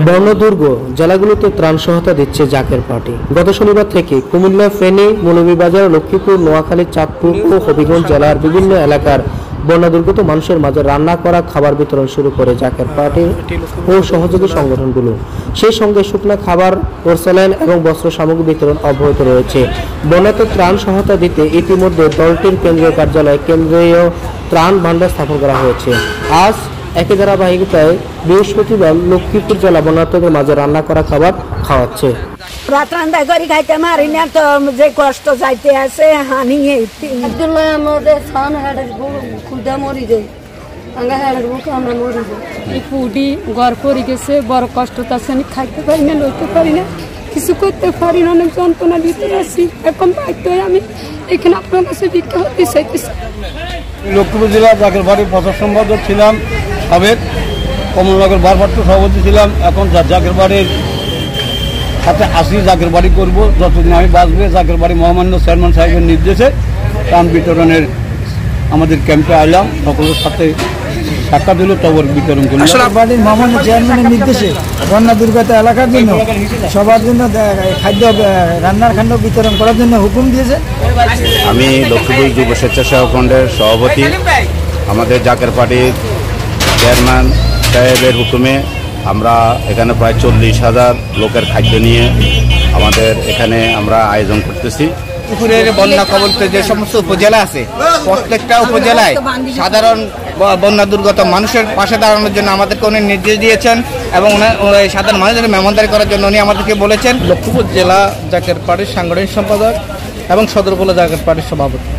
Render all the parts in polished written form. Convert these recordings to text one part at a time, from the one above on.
বর্ণদুর্গ জেলাগুলোতে ত্রাণ সহায়তা দিচ্ছে জাকের পার্টি। গত শনিবার থেকে কুমিল্লা, ফেনী, মৌলভীবাজার, লক্ষ্মীপুর, নোয়াখালী, চাঁদপুর ও হবিগঞ্জ জেলার বিভিন্ন এলাকার বন্যাদুর্গত মানুষের মাঝে রান্না করা খাবার বিতরণ শুরু করে জাকের পার্টি ও সহযোগী সংগঠনগুলো। সেই সঙ্গে শুকনা খাবার, পোর্সেলাইন এবং বস্ত্র সামগ্রী বিতরণ অব্যাহত রয়েছে। বন্যাত ত্রাণ সহায়তা দিতে ইতিমধ্যে দলটির কেন্দ্রীয় কার্যালয়ে কেন্দ্রীয় ত্রাণ ভাণ্ডার স্থাপন করা হয়েছে। আজ একই ধারাবাহিকতায় বৃহস্পতিবার লক্ষ্মীপুর জেলা বন্যার্তদের মাঝে রান্না করা খাবার খাওয়াচ্ছে। রান্না করে খাইতে পারি না তো, যে কষ্ট যাইতে আছে হানি আমাদের খুদা মরি যায়, আমরা মরি যাই। ফুডি ঘর পড়ে গেছে, বড় কষ্ট আছে, আমি খাইতে পারি না, লইতে পারি না, কিছু করতে পারি না, অনেক যন্ত্রণার ভিতরে আছি। এখন বাধ্য হয়ে আমি এখানে আপনার কাছে ভিক্ষা করতে চাইতেছি। লক্ষ্মীপুর জেলা জাকের বাড়ির প্রচার সম্পাদক ছিলাম, সাবেক কমলনগর ভারপ্রাপ্ত সভাপতি ছিলাম। এখন জাকের বাড়ির সাথে আসি, জাকের বাড়ি করবো যতদিন আমি বাঁচবে। জাকের বাড়ি মহামান্য চেয়ারম্যান সাহেবের নির্দেশে ত্রাণ বিতরণের আমাদের ক্যাম্পে আইলাম, সকলের সাথে সাক্ষাৎ দিল, তবর বিতরণ করলাম। বাড়ির মহামান্য চেয়ারম্যানের নির্দেশে বন্যা দুর্গত এলাকার জন্য সবার জন্য খাদ্য রান্নার খাদ্য বিতরণ করার জন্য হুকুম দিয়েছে। আমি লক্ষ্মীপুর যুব স্বেচ্ছাসেবক ফ্রন্টের সভাপতি। আমাদের জাকের পার্টির চেয়ারম্যান সাহেবের হুকুমে আমরা এখানে প্রায় 40,000 লোকের খাদ্য নিয়ে আমাদের এখানে আমরা আয়োজন করতেছি। লক্ষ্মীপুরের বন্যা কবলিত যে সমস্ত উপজেলা আছে, প্রত্যেকটা উপজেলায় সাধারণ বন্যা দুর্গত মানুষের পাশে দাঁড়ানোর জন্য আমাদেরকে উনি নির্দেশ দিয়েছেন এবং সাধারণ মানুষদের মেহমানদারি করার জন্য উনি আমাদেরকে বলেছেন। লক্ষ্মীপুর জেলা জাকের পার্টির সাংগঠনিক সম্পাদক এবং সদর উপজেলা জাকের পার্টির সভাপতি,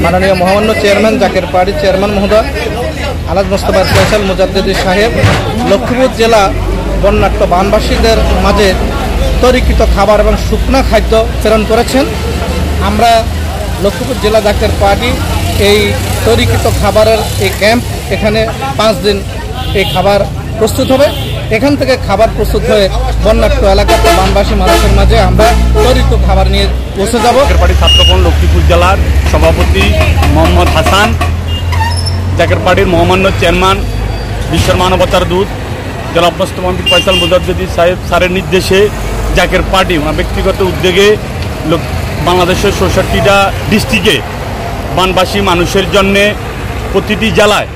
মাননীয় মহামান্য চেয়ারম্যান জাকের পার্টির চেয়ারম্যান মহোদয় আলহাজ মোস্তফা ফয়সাল মুজাদ্দিদি সাহেব লক্ষ্মীপুর জেলা বন্যার্ত বানবাসীদের মাঝে তৈরিকৃত খাবার এবং শুকনা খাদ্য প্রেরণ করেছেন। আমরা লক্ষ্মীপুর জেলা জাকের পার্টি এই তৈরিকৃত খাবারের এই ক্যাম্প, এখানে 5 দিন এই খাবার প্রস্তুত হবে। এখান থেকে খাবার প্রস্তুত হয়ে বন্যার্ত এলাকাতে বানবাসী মানুষের মাঝে আমরা তৈরিকৃত খাবার নিয়ে পৌঁছে যাব। জাকের পার্টি ছাত্রফ্রন্ট লক্ষ্মীপুর জেলার সভাপতি মোহাম্মদ হাসান, জাকের পার্টির মহামান্য চেয়ারম্যান, বিশ্বের মানবতার দূত জনাব মোস্তফা ফয়সাল মুজাদ্দিদি সাহেব স্যারের নির্দেশে জাকের পার্টি ব্যক্তিগত উদ্যোগে বাংলাদেশের 66টা ডিস্ট্রিক্টে বানবাসী মানুষের জন্যে প্রতিটি জেলায়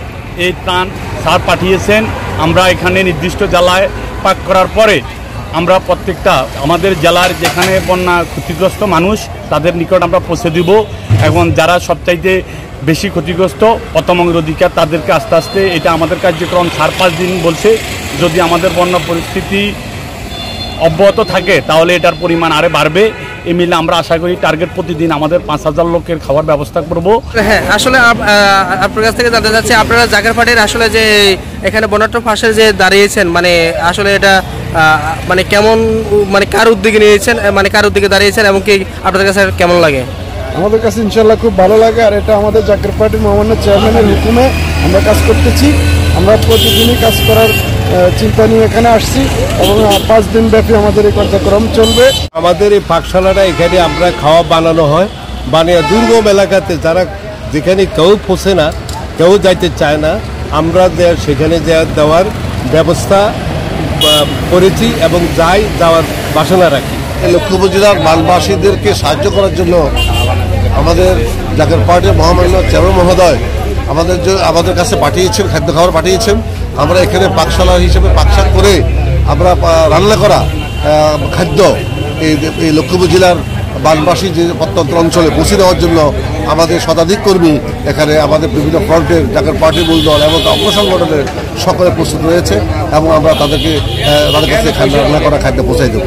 এই ত্রাণ স্যার পাঠিয়েছেন। আমরা এখানে নির্দিষ্ট জেলায় পাক করার পরে আমরা প্রত্যেকটা আমাদের জেলার যেখানে বন্যা ক্ষতিগ্রস্ত মানুষ তাদের নিকট আমরা পৌঁছে দিব এবং যারা সবচাইতে বেশি ক্ষতিগ্রস্ত প্রথমাঙ্গের অধিকার তাদেরকে আস্তে আস্তে এটা আমাদের কার্যক্রম 4-5 দিন বলছে। যদি আমাদের বন্যা পরিস্থিতি অব্যাহত থাকে তাহলে এটার পরিমাণ আরে বাড়বে। এই মিলে আমরা আশা করি টার্গেট প্রতিদিন আমাদের 5,000 লোকের খাওয়ার ব্যবস্থা করব। হ্যাঁ, আসলে আপনার কাছ থেকে জানতে চাচ্ছি, আপনারা জাকের পার্টির আসলে যে এখানে বন্যার্ত পাশে যে দাঁড়িয়েছেন, মানে আসলে এটা মানে কেমন, মানে কার উদ্যোগে নিয়েছেন, মানে কার উদ্যোগে দাঁড়িয়েছেন এবং কি আপনাদের কাছে কেমন লাগে? আমাদের কাছে ইনশাল্লাহ খুব ভালো লাগে। আর এটা আমাদের জাকের পার্টির মহামান্য চেয়ারম্যানের হুকুমে আমরা কাজ করতেছি। আমরা প্রতিদিনই কাজ করার চিন্তা নিয়ে এখানে আসছি এবং 5 দিন ব্যাপী আমাদের এই কার্যক্রম চলবে। আমাদের এই পাকশালাটা এখানে আমরা খাওয়া বানানো হয়, বানিয়ে দুর্গম এলাকাতে যারা যেখানে কেউ পৌঁছে না, কেউ যাইতে চায় না, আমরা সেখানে দেওয়ার ব্যবস্থা করেছি এবং যাওয়ার বাসনা রাখি। লক্ষ্মীপুর জেলার বানবাসীদেরকে সাহায্য করার জন্য আমাদের জাকের পার্টির মহামান্য চেয়ারম্যান মহোদয় আমাদের কাছে পাঠিয়েছেন, খাদ্য খাবার পাঠিয়েছেন। আমরা এখানে পাকশালা হিসেবে পাকশাক করে আমরা রান্না করা খাদ্য এই লক্ষ্মীপুর জেলার বানবাসী যে প্রত্যন্ত অঞ্চলে পৌঁছে দেওয়ার জন্য আমাদের শতাধিক কর্মী এখানে আমাদের বিভিন্ন ফ্রন্টের জাকের পার্টির মূল দল এবং অঙ্গ সংগঠনের সকলে প্রস্তুত রয়েছে এবং আমরা তাদের কাছে রান্না করা খাদ্য পৌঁছাই দেব।